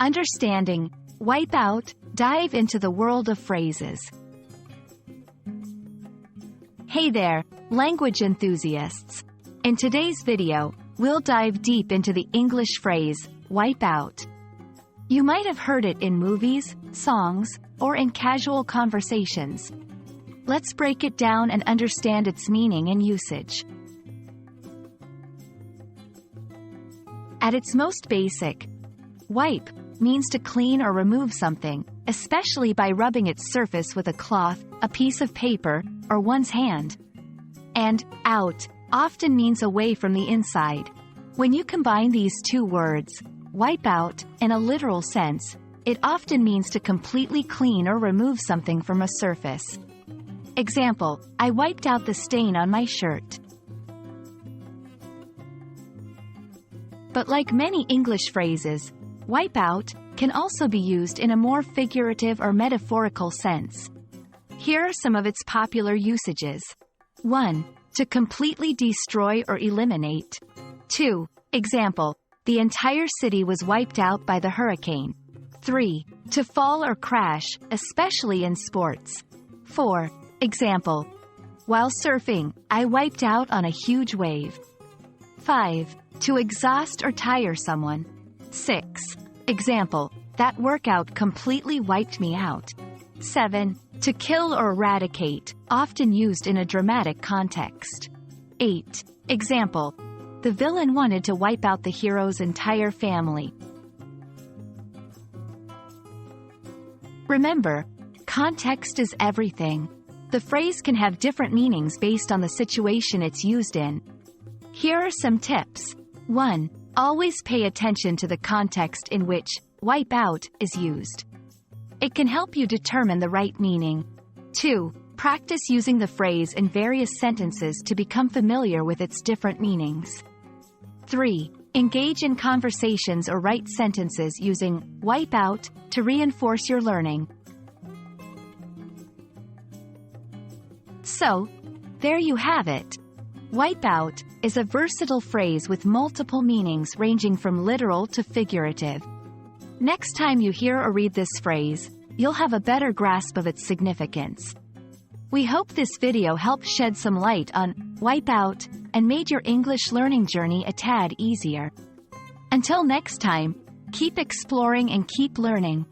Understanding, wipe out, dive into the world of phrases. Hey there, language enthusiasts. In today's video, we'll dive deep into the English phrase, wipe out. You might have heard it in movies, songs, or in casual conversations. Let's break it down and understand its meaning and usage. At its most basic, wipe means to clean or remove something, especially by rubbing its surface with a cloth, a piece of paper, or one's hand. And out often means away from the inside. When you combine these two words, wipe out, in a literal sense, it often means to completely clean or remove something from a surface. Example, I wiped out the stain on my shirt. But like many English phrases, wipe out can also be used in a more figurative or metaphorical sense. Here are some of its popular usages. 1. To completely destroy or eliminate. 2. Example, the entire city was wiped out by the hurricane. 3. To fall or crash, especially in sports. 4. Example, while surfing, I wiped out on a huge wave. 5. To exhaust or tire someone. 6. Example, that workout completely wiped me out. 7. To kill or eradicate, often used in a dramatic context. 8. Example, the villain wanted to wipe out the hero's entire family. Remember, context is everything. The phrase can have different meanings based on the situation it's used in. Here are some tips. 1. Always pay attention to the context in which wipe out is used. It can help you determine the right meaning. 2. Practice using the phrase in various sentences to become familiar with its different meanings. 3. Engage in conversations or write sentences using wipe out to reinforce your learning. So, there you have it. Wipe out is a versatile phrase with multiple meanings ranging from literal to figurative. Next time you hear or read this phrase, you'll have a better grasp of its significance. We hope this video helped shed some light on wipe out and made your English learning journey a tad easier. Until next time, keep exploring and keep learning.